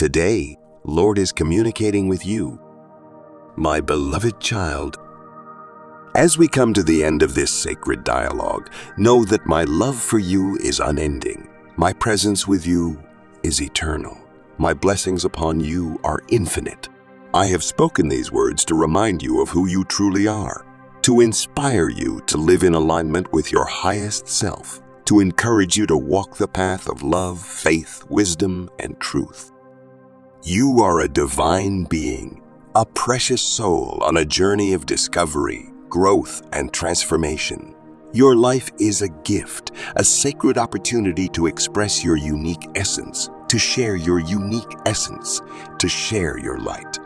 Today, Lord is communicating with you, my beloved child. As we come to the end of this sacred dialogue, know that my love for you is unending. My presence with you is eternal. My blessings upon you are infinite. I have spoken these words to remind you of who you truly are, to inspire you to live in alignment with your highest self, to encourage you to walk the path of love, faith, wisdom, and truth. You are a divine being, a precious soul on a journey of discovery, growth, and transformation. Your life is a gift, a sacred opportunity to express your unique essence, to share your unique essence, to share your light,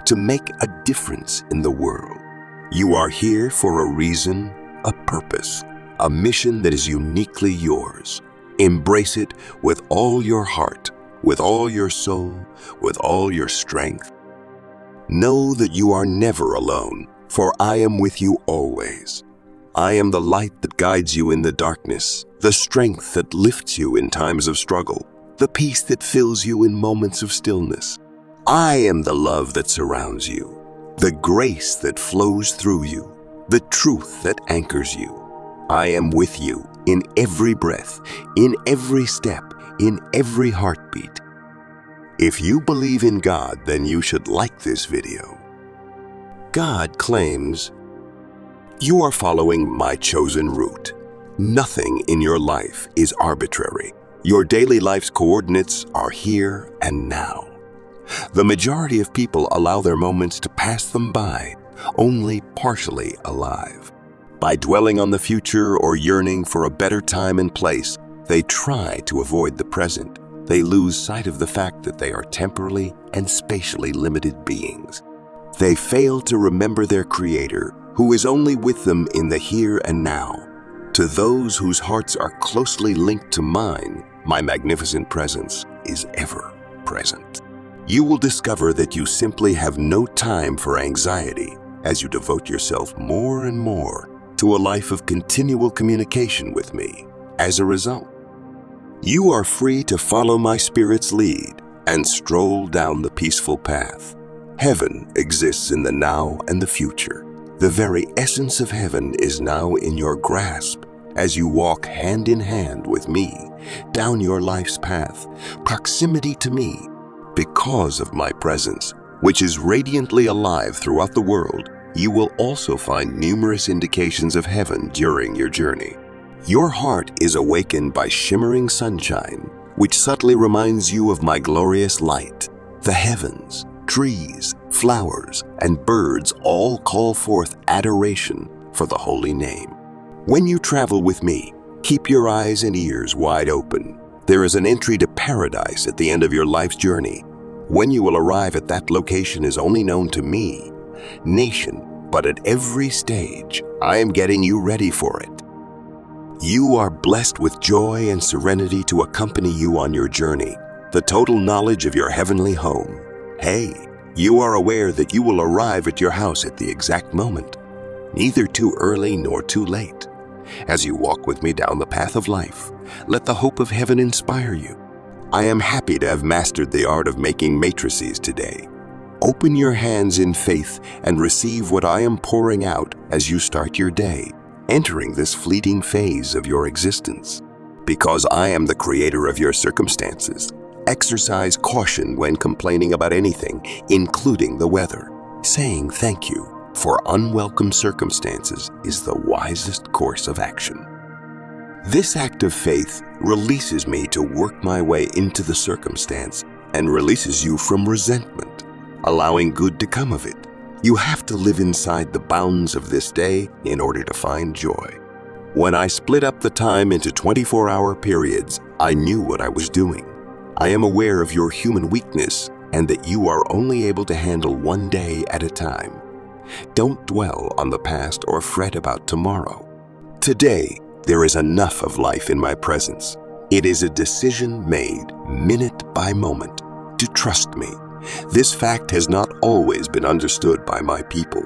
to make a difference in the world. You are here for a reason, a purpose, a mission that is uniquely yours. Embrace it with all your heart, with all your soul, with all your strength. Know that you are never alone, for I am with you always. I am the light that guides you in the darkness, the strength that lifts you in times of struggle, the peace that fills you in moments of stillness. I am the love that surrounds you, the grace that flows through you, the truth that anchors you. I am with you in every breath, in every step, in every heartbeat. If you believe in God, then you should like this video. God claims, you are following my chosen route. Nothing in your life is arbitrary. Your daily life's coordinates are here and now. The majority of people allow their moments to pass them by, only partially alive. By dwelling on the future or yearning for a better time and place, they try to avoid the present. They lose sight of the fact that they are temporally and spatially limited beings. They fail to remember their Creator, who is only with them in the here and now. To those whose hearts are closely linked to mine, my magnificent presence is ever present. You will discover that you simply have no time for anxiety as you devote yourself more and more to a life of continual communication with me. As a result, you are free to follow my Spirit's lead and stroll down the peaceful path. Heaven exists in the now and the future. The very essence of heaven is now in your grasp as you walk hand in hand with me down your life's path. Proximity to me, because of my presence, which is radiantly alive throughout the world, you will also find numerous indications of heaven during your journey. Your heart is awakened by shimmering sunshine, which subtly reminds you of my glorious light. The heavens, trees, flowers, and birds all call forth adoration for the holy name. When you travel with me, keep your eyes and ears wide open. There is an entry to paradise at the end of your life's journey. When you will arrive at that location is only known to me, nation, but at every stage, I am getting you ready for it. You are blessed with joy and serenity to accompany you on your journey, the total knowledge of your heavenly home. Hey, you are aware that you will arrive at your house at the exact moment, neither too early nor too late. As you walk with me down the path of life, let the hope of heaven inspire you. I am happy to have mastered the art of making matrices today. Open your hands in faith and receive what I am pouring out as you start your day, entering this fleeting phase of your existence. Because I am the creator of your circumstances, exercise caution when complaining about anything, including the weather. Saying thank you for unwelcome circumstances is the wisest course of action. This act of faith releases me to work my way into the circumstance and releases you from resentment, allowing good to come of it. You have to live inside the bounds of this day in order to find joy. When I split up the time into 24-hour periods, I knew what I was doing. I am aware of your human weakness and that you are only able to handle one day at a time. Don't dwell on the past or fret about tomorrow. Today, there is enough of life in my presence. It is a decision made minute by moment to trust me. This fact has not always been understood by my people.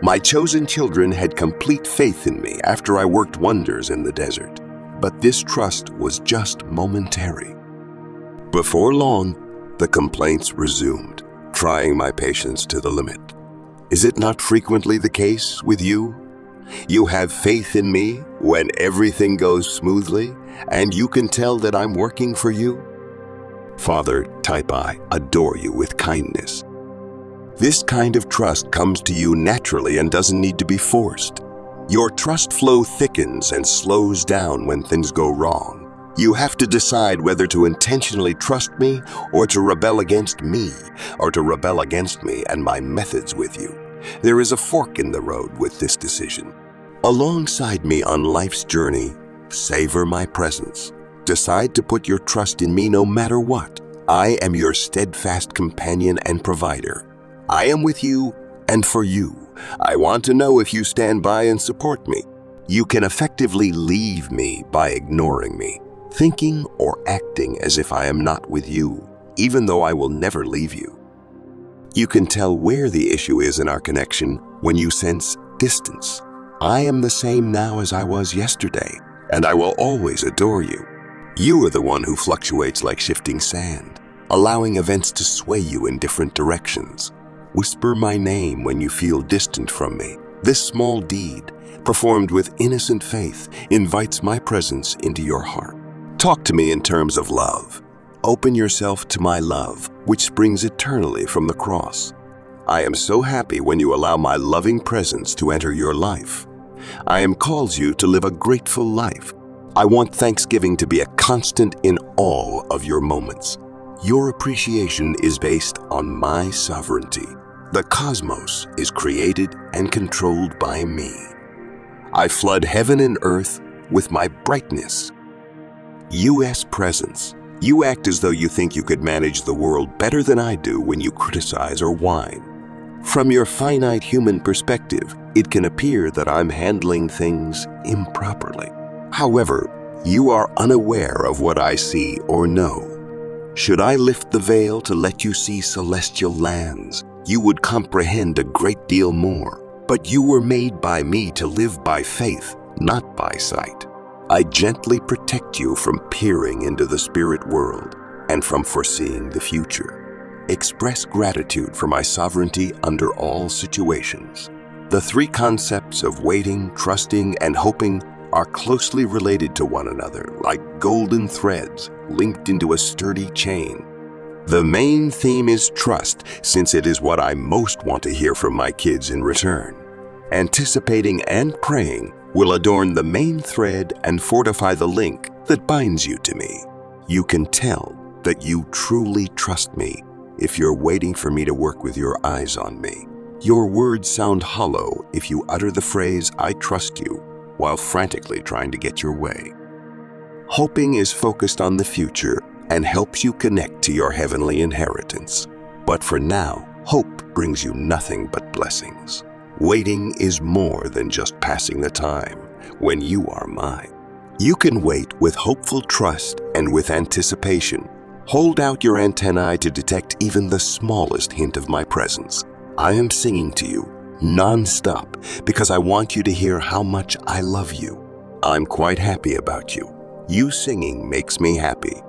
My chosen children had complete faith in me after I worked wonders in the desert. But this trust was just momentary. Before long, The complaints resumed, trying my patience to the limit. Is it not frequently the case with you? You have faith in me when everything goes smoothly, and you can tell that I'm working for you? Father, type I, adore you with kindness. This kind of trust comes to you naturally and doesn't need to be forced. Your trust flow thickens and slows down when things go wrong. You have to decide whether to intentionally trust me or to rebel against me, or to rebel against me and my methods with you. There is a fork in the road with this decision. Alongside me on life's journey, savor my presence. Decide to put your trust in me no matter what. I am your steadfast companion and provider. I am with you and for you. I want to know if you stand by and support me. You can effectively leave me by ignoring me, thinking or acting as if I am not with you, even though I will never leave you. You can tell where the issue is in our connection when you sense distance. I am the same now as I was yesterday, and I will always adore you. You are the one who fluctuates like shifting sand, allowing events to sway you in different directions. Whisper my name when you feel distant from me. This small deed, performed with innocent faith, invites my presence into your heart. Talk to me in terms of love. Open yourself to my love, which springs eternally from the cross. I am so happy when you allow my loving presence to enter your life. I am calls you to live a grateful life. I want Thanksgiving to be a constant in all of your moments. Your appreciation is based on my sovereignty. The cosmos is created and controlled by me. I flood heaven and earth with my brightness. U.S. presence. You act as though you think you could manage the world better than I do when you criticize or whine. From your finite human perspective, it can appear that I'm handling things improperly. However, you are unaware of what I see or know. Should I lift the veil to let you see celestial lands, you would comprehend a great deal more. But you were made by me to live by faith, not by sight. I gently protect you from peering into the spirit world and from foreseeing the future. Express gratitude for my sovereignty under all situations. The three concepts of waiting, trusting, and hoping are closely related to one another, like golden threads linked into a sturdy chain. The main theme is trust, since it is what I most want to hear from my kids in return. Anticipating and praying will adorn the main thread and fortify the link that binds you to me. You can tell that you truly trust me if you're waiting for me to work with your eyes on me. Your words sound hollow if you utter the phrase, "I trust you," while frantically trying to get your way. Hoping is focused on the future and helps you connect to your heavenly inheritance. But for now, hope brings you nothing but blessings. Waiting is more than just passing the time when you are mine. You can wait with hopeful trust and with anticipation. Hold out your antennae to detect even the smallest hint of my presence. I am singing to you non-stop because I want you to hear how much I love you. I'm quite happy about you. You singing makes me happy.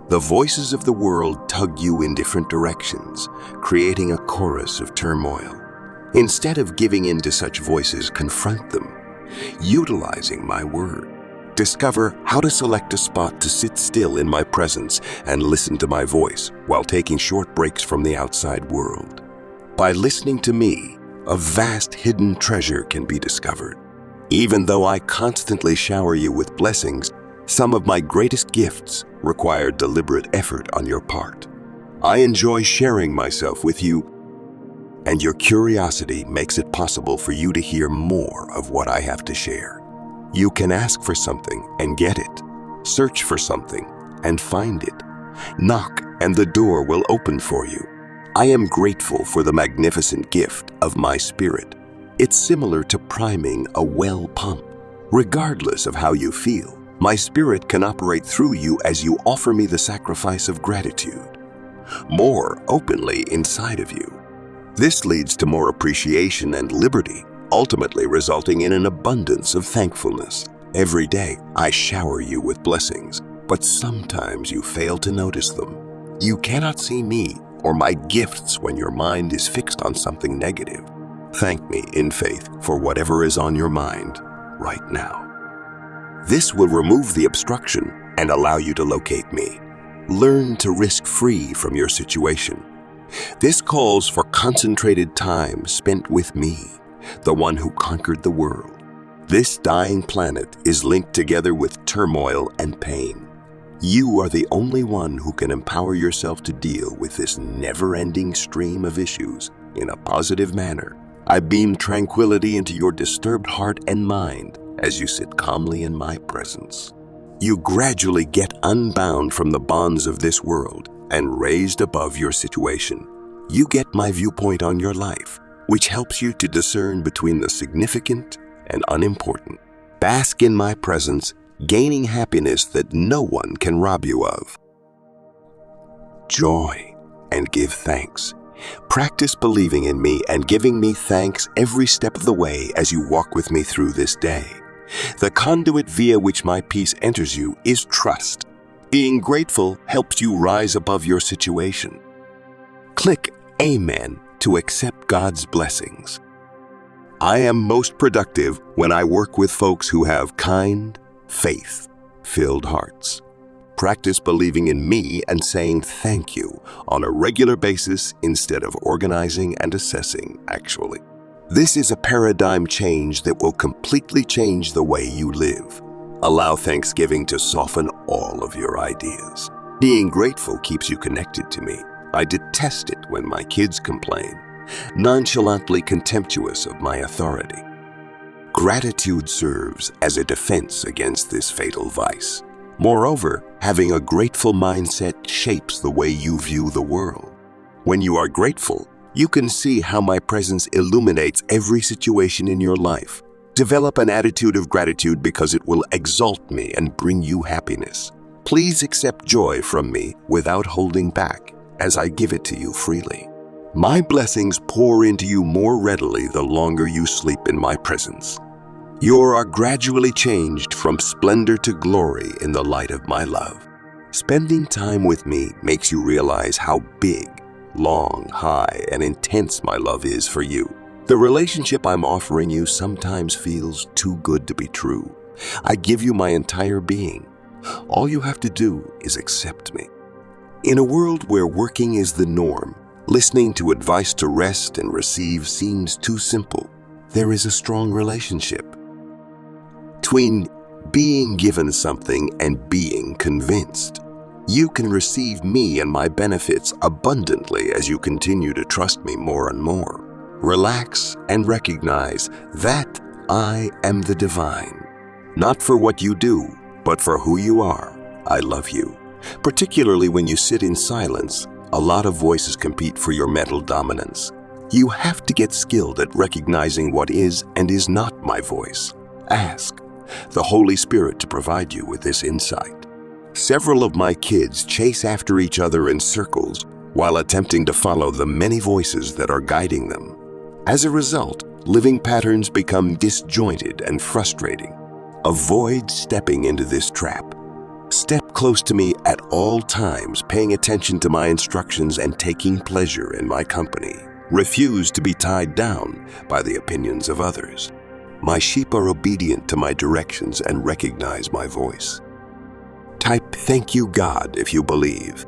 The voices of the world tug you in different directions, creating a chorus of turmoil. Instead of giving in to such voices, confront them, utilizing my word. Discover how to select a spot to sit still in my presence and listen to my voice while taking short breaks from the outside world. By listening to me, a vast hidden treasure can be discovered. Even though I constantly shower you with blessings, some of my greatest gifts require deliberate effort on your part. I enjoy sharing myself with you, and your curiosity makes it possible for you to hear more of what I have to share. You can ask for something and get it. Search for something and find it. Knock and the door will open for you. I am grateful for the magnificent gift of my spirit. It's similar to priming a well pump. Regardless of how you feel, my spirit can operate through you as you offer me the sacrifice of gratitude, more openly inside of you. This leads to more appreciation and liberty, ultimately resulting in an abundance of thankfulness. Every day, I shower you with blessings, but sometimes you fail to notice them. You cannot see me or my gifts when your mind is fixed on something negative. Thank me in faith for whatever is on your mind right now. This will remove the obstruction and allow you to locate me. Learn to risk free from your situation. This calls for concentrated time spent with me, the one who conquered the world. This dying planet is linked together with turmoil and pain. You are the only one who can empower yourself to deal with this never-ending stream of issues in a positive manner. I beam tranquility into your disturbed heart and mind as you sit calmly in my presence. You gradually get unbound from the bonds of this world and raised above your situation. You get my viewpoint on your life, which helps you to discern between the significant and unimportant. Bask in my presence, gaining happiness that no one can rob you of. Joy and give thanks. Practice believing in me and giving me thanks every step of the way as you walk with me through this day. The conduit via which my peace enters you is trust. Being grateful helps you rise above your situation. Click Amen to accept God's blessings. I am most productive when I work with folks who have kind, faith-filled hearts. Practice believing in me and saying thank you on a regular basis instead of organizing and assessing, actually. This is a paradigm change that will completely change the way you live. Allow Thanksgiving to soften all of your ideas. Being grateful keeps you connected to me. I detest it when my kids complain, nonchalantly contemptuous of my authority. Gratitude serves as a defense against this fatal vice. Moreover, having a grateful mindset shapes the way you view the world. When you are grateful, you can see how my presence illuminates every situation in your life. Develop an attitude of gratitude because it will exalt me and bring you happiness. Please accept joy from me without holding back, as I give it to you freely. My blessings pour into you more readily the longer you sleep in my presence. You are gradually changed from splendor to glory in the light of my love. Spending time with me makes you realize how big, long, high, and intense my love is for you. The relationship I'm offering you sometimes feels too good to be true. I give you my entire being. All you have to do is accept me. In a world where working is the norm, listening to advice to rest and receive seems too simple. There is a strong relationship between being given something and being convinced. You can receive me and my benefits abundantly as you continue to trust me more and more. Relax and recognize that I am the divine. Not for what you do, but for who you are. I love you. Particularly when you sit in silence, a lot of voices compete for your mental dominance. You have to get skilled at recognizing what is and is not my voice. Ask the Holy Spirit to provide you with this insight. Several of my kids chase after each other in circles while attempting to follow the many voices that are guiding them. As a result, living patterns become disjointed and frustrating. Avoid stepping into this trap. Step close to me at all times, paying attention to my instructions and taking pleasure in my company. Refuse to be tied down by the opinions of others. My sheep are obedient to my directions and recognize my voice. Type "Thank you, God" if you believe.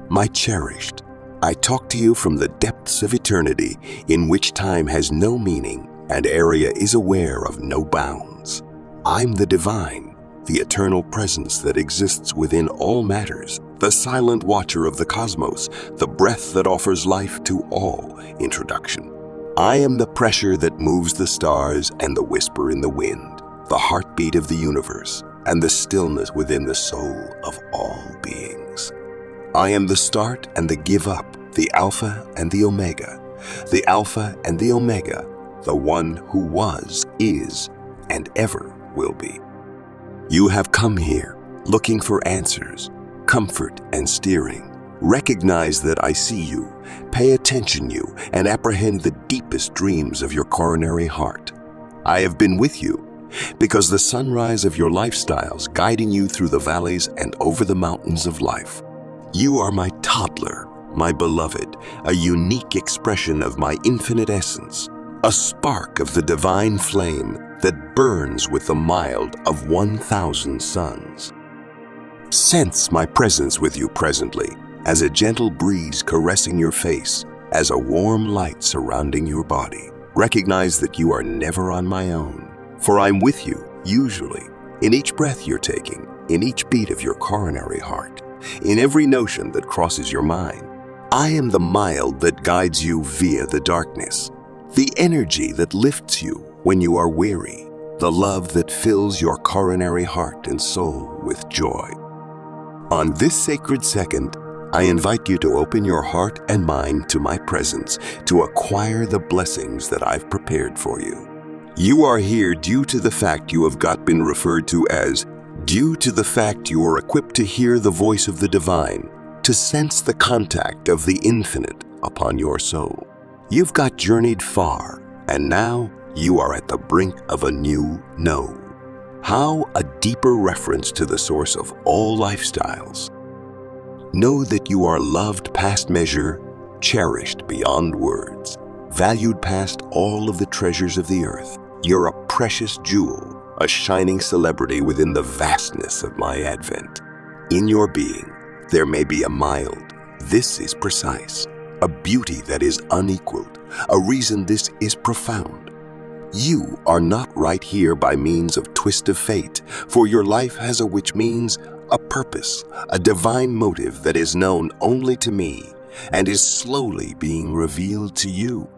My cherished, I talk to you from the depths of eternity in which time has no meaning and area is aware of no bounds. I'm the divine, the eternal presence that exists within all matters, the silent watcher of the cosmos, the breath that offers life to all. Introduction. I am the pressure that moves the stars and the whisper in the wind, the heartbeat of the universe, and the stillness within the soul of all beings. I am the start and the give up, the Alpha and the Omega, the Alpha and the Omega, the one who was, is, and ever will be. You have come here looking for answers, comfort, and steering. Recognize that I see you, pay attention you, and apprehend the deepest dreams of your coronary heart. I have been with you because the sunrise of your lifestyles guiding you through the valleys and over the mountains of life. You are my toddler, my beloved, a unique expression of my infinite essence, a spark of the divine flame that burns with the mild of 1,000 suns. Sense my presence with you presently, as a gentle breeze caressing your face, as a warm light surrounding your body. Recognize that you are never on my own, for I'm with you, usually, in each breath you're taking, in each beat of your coronary heart, in every notion that crosses your mind. I am the mild that guides you via the darkness, the energy that lifts you when you are weary, the love that fills your coronary heart and soul with joy. On this sacred second, I invite you to open your heart and mind to my presence to acquire the blessings that I've prepared for you. You are here due to the fact you have been referred to as, due to the fact you are equipped to hear the voice of the divine, to sense the contact of the infinite upon your soul. You've journeyed far, and now you are at the brink of a new know. How a deeper reference to the source of all lifestyles. Know that you are loved past measure, cherished beyond words, valued past all of the treasures of the earth. You're a precious jewel, a shining celebrity within the vastness of my advent. In your being, there may be a mild, this is precise, a beauty that is unequaled, a reason this is profound. You are not right here by means of twist of fate, for your life has which means a purpose, a divine motive that is known only to me and is slowly being revealed to you.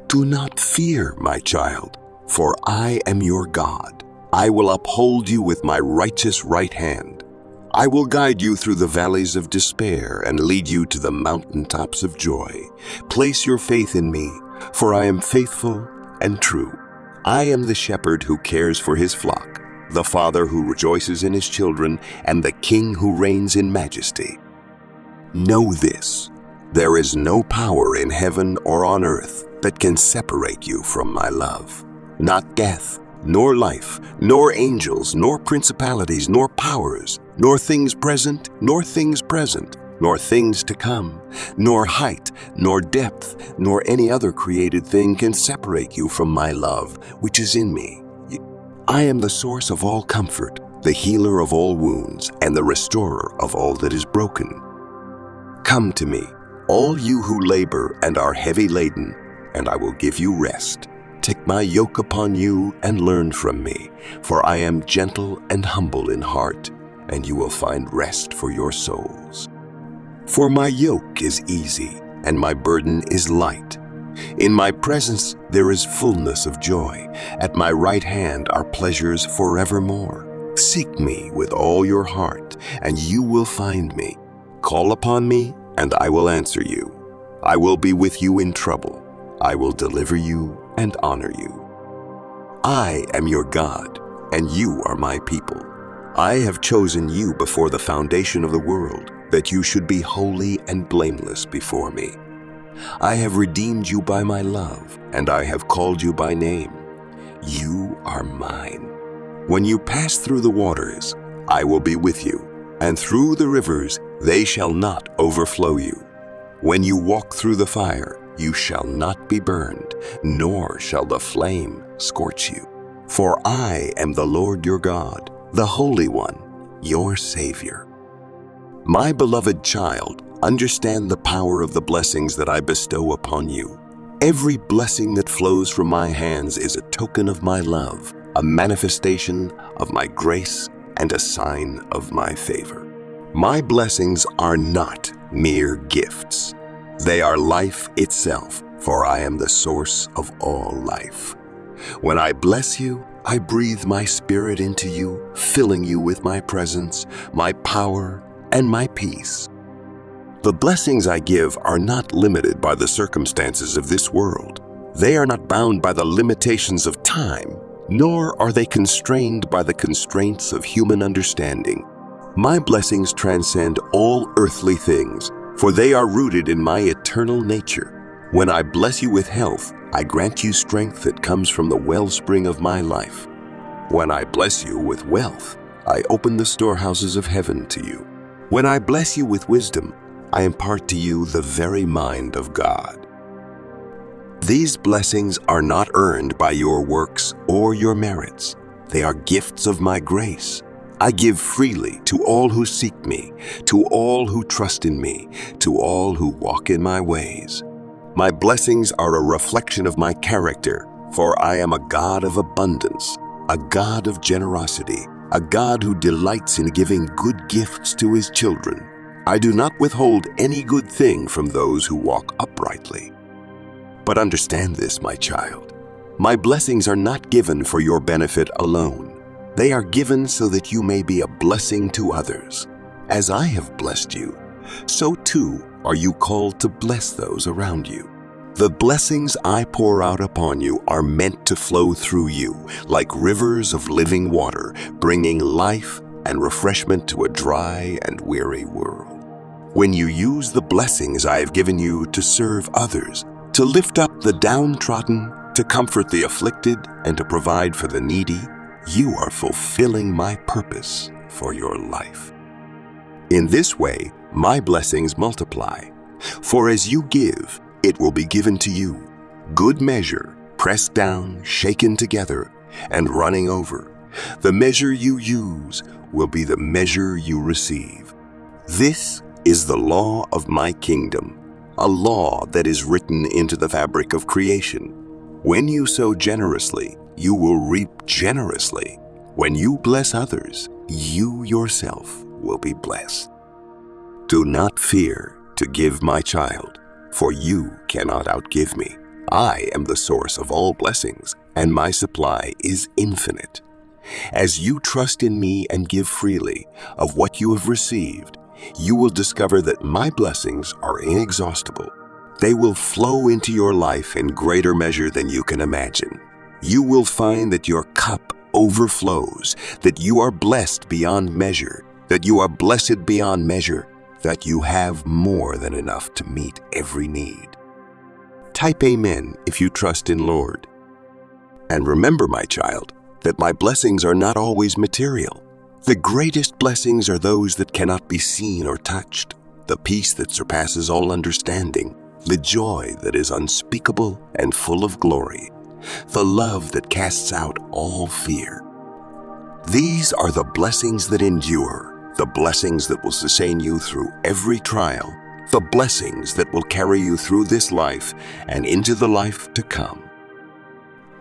Do not fear, my child, for I am your God. I will uphold you with my righteous right hand. I will guide you through the valleys of despair and lead you to the mountaintops of joy. Place your faith in me, for I am faithful and true. I am the shepherd who cares for his flock, the father who rejoices in his children, and the king who reigns in majesty. Know this, there is no power in heaven or on earth that can separate you from my love. Not death, nor life, nor angels, nor principalities, nor powers, nor things present, nor things to come, nor height, nor depth, nor any other created thing can separate you from my love, which is in me. I am the source of all comfort, the healer of all wounds, and the restorer of all that is broken. Come to me, all you who labor and are heavy laden, and I will give you rest. Take my yoke upon you and learn from me, for I am gentle and humble in heart, and you will find rest for your souls. For my yoke is easy, and my burden is light. In my presence there is fullness of joy. At my right hand are pleasures forevermore. Seek me with all your heart, and you will find me. Call upon me, and I will answer you. I will be with you in trouble. I will deliver you and honor you. I am your God, and you are my people. I have chosen you before the foundation of the world, that you should be holy and blameless before me. I have redeemed you by my love, and I have called you by name. You are mine. When you pass through the waters, I will be with you, and through the rivers, they shall not overflow you. When you walk through the fire, you shall not be burned, nor shall the flame scorch you. For I am the Lord your God, the Holy One, your Savior. My beloved child, understand the power of the blessings that I bestow upon you. Every blessing that flows from my hands is a token of my love, a manifestation of my grace, and a sign of my favor. My blessings are not mere gifts. They are life itself, for I am the source of all life. When I bless you, I breathe my spirit into you, filling you with my presence, my power, and my peace. The blessings I give are not limited by the circumstances of this world. They are not bound by the limitations of time, nor are they constrained by the constraints of human understanding. My blessings transcend all earthly things, for they are rooted in my eternal nature. When I bless you with health, I grant you strength that comes from the wellspring of my life. When I bless you with wealth, I open the storehouses of heaven to you. When I bless you with wisdom, I impart to you the very mind of God. These blessings are not earned by your works or your merits. They are gifts of my grace. I give freely to all who seek me, to all who trust in me, to all who walk in my ways. My blessings are a reflection of my character, for I am a God of abundance, a God of generosity, a God who delights in giving good gifts to his children. I do not withhold any good thing from those who walk uprightly. But understand this, my child. My blessings are not given for your benefit alone. They are given so that you may be a blessing to others. As I have blessed you, so too are you called to bless those around you. The blessings I pour out upon you are meant to flow through you like rivers of living water, bringing life and refreshment to a dry and weary world. When you use the blessings I have given you to serve others, to lift up the downtrodden, to comfort the afflicted, and to provide for the needy, you are fulfilling my purpose for your life. In this way, my blessings multiply. For as you give, it will be given to you. Good measure, pressed down, shaken together, and running over. The measure you use will be the measure you receive. This is the law of my kingdom, a law that is written into the fabric of creation. When you sow generously, you will reap generously. When you bless others, you yourself will be blessed. Do not fear to give, my child, for you cannot outgive me. I am the source of all blessings, and my supply is infinite. As you trust in me and give freely of what you have received, you will discover that my blessings are inexhaustible. They will flow into your life in greater measure than you can imagine. You will find that your cup overflows, that you are blessed beyond measure, that you are blessed beyond measure, that you have more than enough to meet every need. Type Amen if you trust in Lord. And remember, my child, that my blessings are not always material. The greatest blessings are those that cannot be seen or touched, the peace that surpasses all understanding, the joy that is unspeakable and full of glory, the love that casts out all fear. These are the blessings that endure, the blessings that will sustain you through every trial, the blessings that will carry you through this life and into the life to come.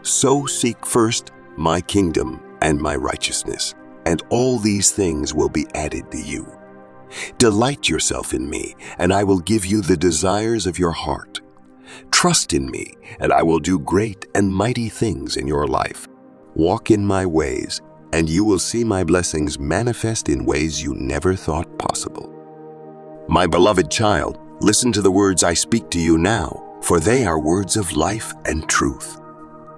So seek first my kingdom and my righteousness, and all these things will be added to you. Delight yourself in me, and I will give you the desires of your heart. Trust in me, and I will do great and mighty things in your life. Walk in my ways, and you will see my blessings manifest in ways you never thought possible. My beloved child, listen to the words I speak to you now, for they are words of life and truth.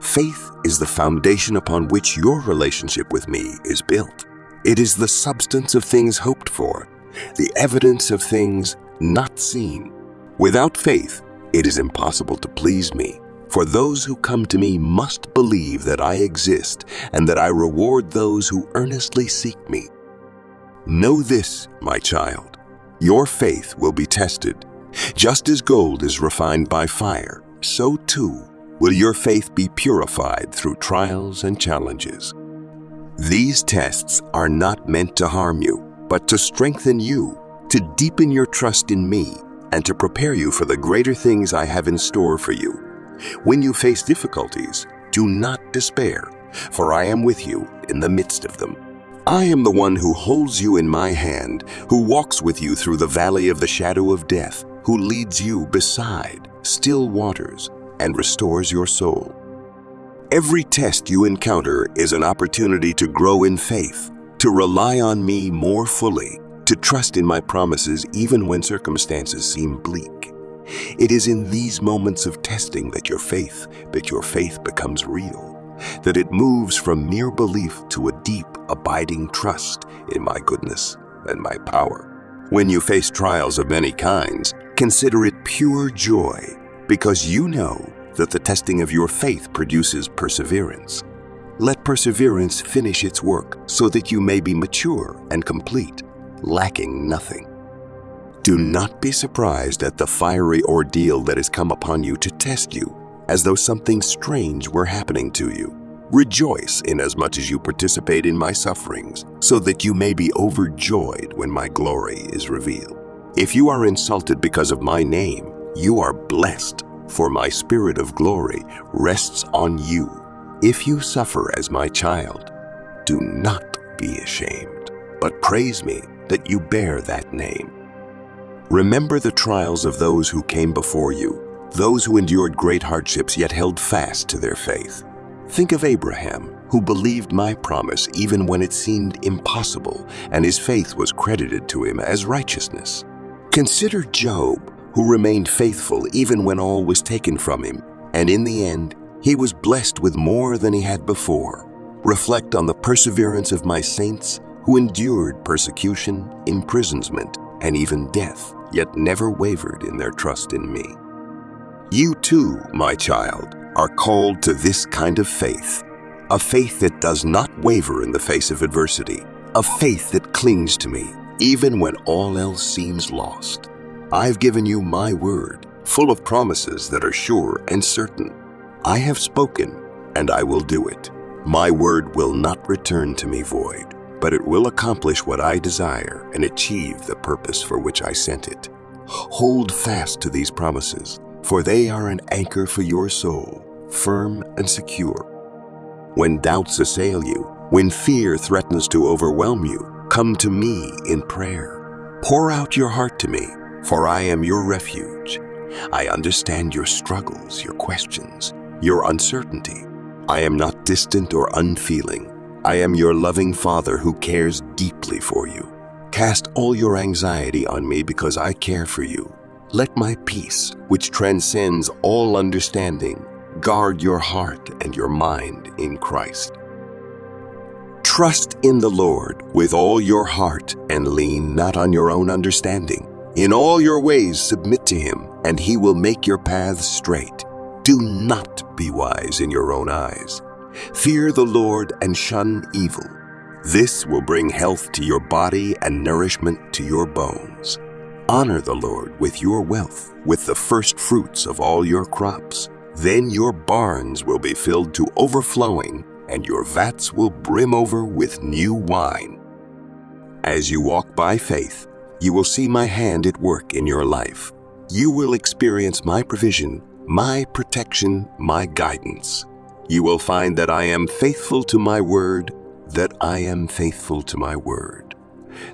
Faith is the foundation upon which your relationship with me is built. It is the substance of things hoped for, the evidence of things not seen. Without faith, it is impossible to please me, for those who come to me must believe that I exist and that I reward those who earnestly seek me. Know this, my child, your faith will be tested. Just as gold is refined by fire, so too will your faith be purified through trials and challenges. These tests are not meant to harm you, but to strengthen you, to deepen your trust in me, and to prepare you for the greater things I have in store for you. When you face difficulties, do not despair, for I am with you in the midst of them. I am the one who holds you in my hand, who walks with you through the valley of the shadow of death, who leads you beside still waters and restores your soul. Every test you encounter is an opportunity to grow in faith, to rely on me more fully, to trust in my promises even when circumstances seem bleak. It is in these moments of testing that your faith becomes real, that it moves from mere belief to a deep, abiding trust in my goodness and my power. When you face trials of many kinds, consider it pure joy, because you know that the testing of your faith produces perseverance. Let perseverance finish its work so that you may be mature and complete, lacking nothing. Do not be surprised at the fiery ordeal that has come upon you to test you, as though something strange were happening to you. Rejoice inasmuch as you participate in my sufferings, so that you may be overjoyed when my glory is revealed. If you are insulted because of my name, you are blessed, for my spirit of glory rests on you. If you suffer as my child, do not be ashamed, but praise me that you bear that name. Remember the trials of those who came before you, those who endured great hardships yet held fast to their faith. Think of Abraham, who believed my promise even when it seemed impossible, and his faith was credited to him as righteousness. Consider Job, who remained faithful even when all was taken from him, and in the end, he was blessed with more than he had before. Reflect on the perseverance of my saints, who endured persecution, imprisonment, and even death, yet never wavered in their trust in me. You too, my child, are called to this kind of faith, a faith that does not waver in the face of adversity, a faith that clings to me, even when all else seems lost. I've given you my word, full of promises that are sure and certain. I have spoken, and I will do it. My word will not return to me void, but it will accomplish what I desire and achieve the purpose for which I sent it. Hold fast to these promises, for they are an anchor for your soul, firm and secure. When doubts assail you, when fear threatens to overwhelm you, come to me in prayer. Pour out your heart to me, for I am your refuge. I understand your struggles, your questions, your uncertainty. I am not distant or unfeeling. I am your loving Father who cares deeply for you. Cast all your anxiety on me because I care for you. Let my peace, which transcends all understanding, guard your heart and your mind in Christ. Trust in the Lord with all your heart and lean not on your own understanding. In all your ways submit to him, and he will make your paths straight. Do not be wise in your own eyes. Fear the Lord and shun evil. This will bring health to your body and nourishment to your bones. Honor the Lord with your wealth, with the first fruits of all your crops. Then your barns will be filled to overflowing, and your vats will brim over with new wine. As you walk by faith, you will see my hand at work in your life. You will experience my provision, my protection, my guidance. You will find that I am faithful to my word, that I am faithful to my word,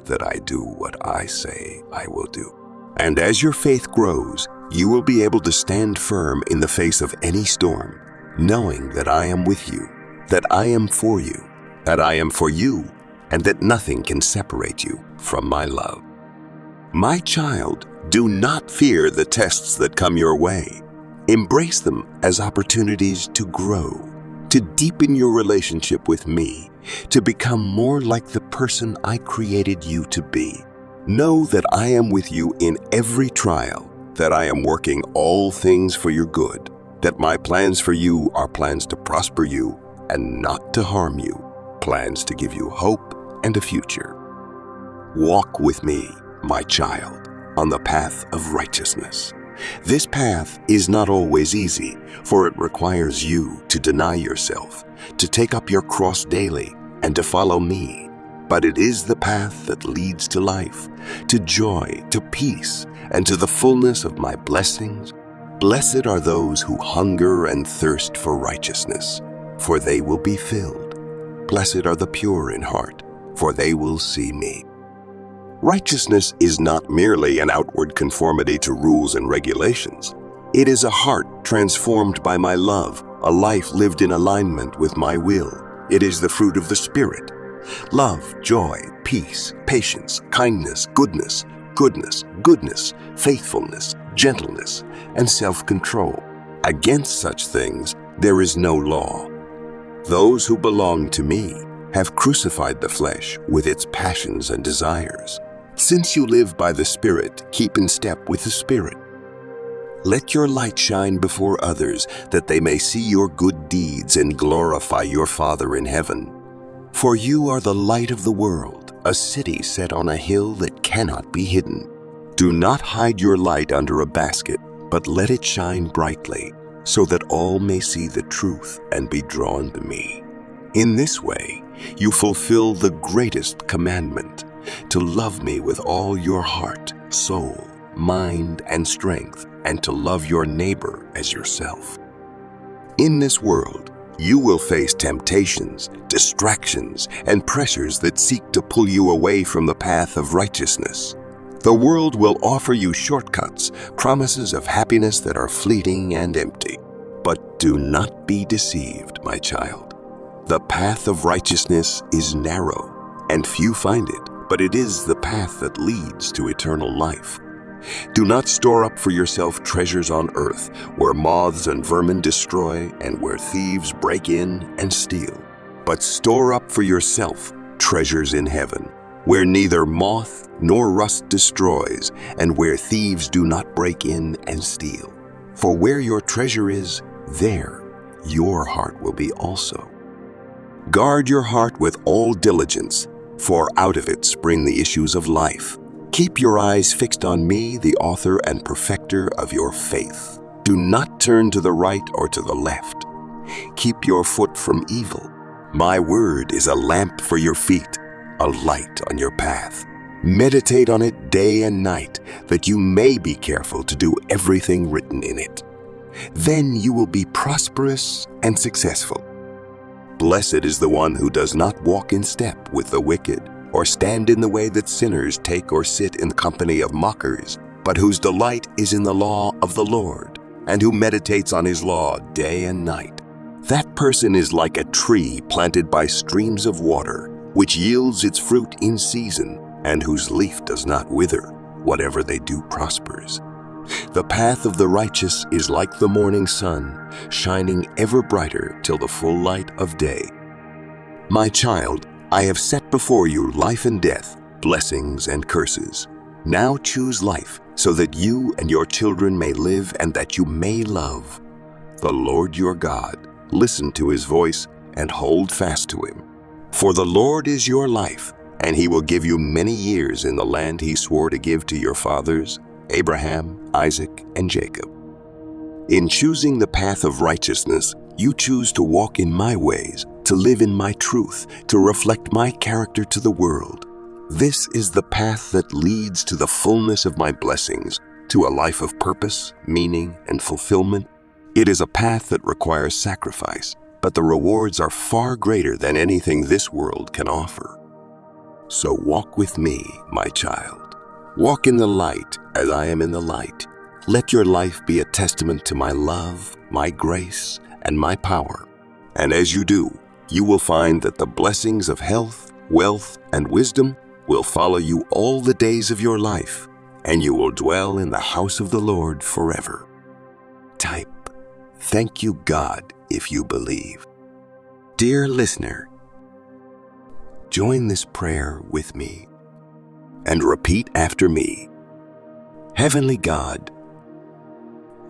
that I do what I say I will do. And as your faith grows, you will be able to stand firm in the face of any storm, knowing that I am with you, that I am for you, that I am for you, and that nothing can separate you from my love. My child, do not fear the tests that come your way. Embrace them as opportunities to grow, to deepen your relationship with me, to become more like the person I created you to be. Know that I am with you in every trial, that I am working all things for your good, that my plans for you are plans to prosper you and not to harm you, plans to give you hope and a future. Walk with me, my child, on the path of righteousness. This path is not always easy, for it requires you to deny yourself, to take up your cross daily, and to follow me. But it is the path that leads to life, to joy, to peace, and to the fullness of my blessings. Blessed are those who hunger and thirst for righteousness, for they will be filled. Blessed are the pure in heart, for they will see me. Righteousness is not merely an outward conformity to rules and regulations. It is a heart transformed by my love, a life lived in alignment with my will. It is the fruit of the Spirit: love, joy, peace, patience, kindness, goodness, faithfulness, gentleness, and self-control. Against such things there is no law. Those who belong to me have crucified the flesh with its passions and desires. Since you live by the Spirit, keep in step with the Spirit. Let your light shine before others, that they may see your good deeds and glorify your Father in heaven. For you are the light of the world. a city set on a hill that cannot be hidden. Do not hide your light under a basket, but let it shine brightly, so that all may see the truth and be drawn to me. In this way, you fulfill the greatest commandment, to love me with all your heart, soul, mind, and strength, and to love your neighbor as yourself. In this world, you will face temptations, distractions, and pressures that seek to pull you away from the path of righteousness. The world will offer you shortcuts, promises of happiness that are fleeting and empty. But do not be deceived, my child. The path of righteousness is narrow, and few find it, but it is the path that leads to eternal life. Do not store up for yourself treasures on earth, where moths and vermin destroy and where thieves break in and steal. But store up for yourself treasures in heaven, where neither moth nor rust destroys and where thieves do not break in and steal. For where your treasure is, there your heart will be also. Guard your heart with all diligence, for out of it spring the issues of life. Keep your eyes fixed on me, the author and perfecter of your faith. Do not turn to the right or to the left. Keep your foot from evil. My word is a lamp for your feet, a light on your path. Meditate on it day and night, that you may be careful to do everything written in it. Then you will be prosperous and successful. Blessed is the one who does not walk in step with the wicked, or stand in the way that sinners take, or sit in the company of mockers, but whose delight is in the law of the Lord, and who meditates on his law day and night. That person is like a tree planted by streams of water, which yields its fruit in season, and whose leaf does not wither. Whatever they do prospers. The path of the righteous is like the morning sun, shining ever brighter till the full light of day. My child, I have set before you life and death, blessings and curses. Now choose life, so that you and your children may live and that you may love the Lord your God. Listen to his voice and hold fast to him. For the Lord is your life, and he will give you many years in the land he swore to give to your fathers, Abraham, Isaac, and Jacob. In choosing the path of righteousness, you choose to walk in my ways, to live in my truth, to reflect my character to the world. This is the path that leads to the fullness of my blessings, to a life of purpose, meaning, and fulfillment. It is a path that requires sacrifice, but the rewards are far greater than anything this world can offer. So walk with me, my child. Walk in the light as I am in the light. Let your life be a testament to my love, my grace, and my power. And as you do, you will find that the blessings of health, wealth, and wisdom will follow you all the days of your life, and you will dwell in the house of the Lord forever. Type, "Thank you, God," if you believe. Dear listener, join this prayer with me and repeat after me. Heavenly God,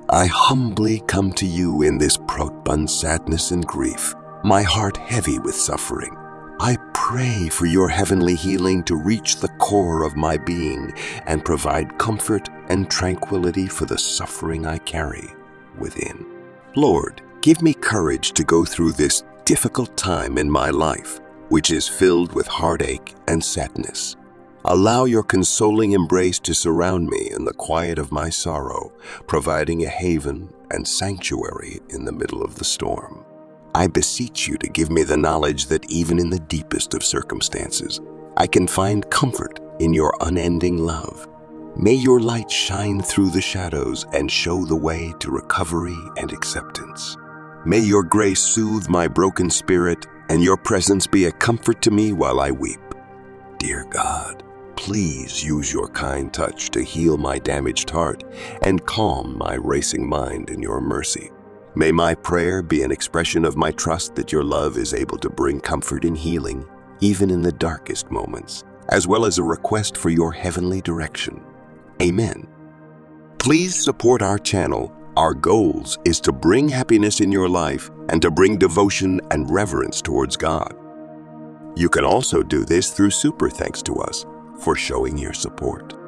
I humbly come to you in this profound sadness and grief, my heart heavy with suffering. I pray for your heavenly healing to reach the core of my being and provide comfort and tranquility for the suffering I carry within. Lord, give me courage to go through this difficult time in my life, which is filled with heartache and sadness. Allow your consoling embrace to surround me in the quiet of my sorrow, providing a haven and sanctuary in the middle of the storm. I beseech you to give me the knowledge that even in the deepest of circumstances, I can find comfort in your unending love. May your light shine through the shadows and show the way to recovery and acceptance. May your grace soothe my broken spirit and your presence be a comfort to me while I weep. Dear God, please use your kind touch to heal my damaged heart and calm my racing mind in your mercy. May my prayer be an expression of my trust that your love is able to bring comfort and healing, even in the darkest moments, as well as a request for your heavenly direction. Amen. Please support our channel. Our goals is to bring happiness in your life and to bring devotion and reverence towards God. You can also do this through Super Thanks to us for showing your support.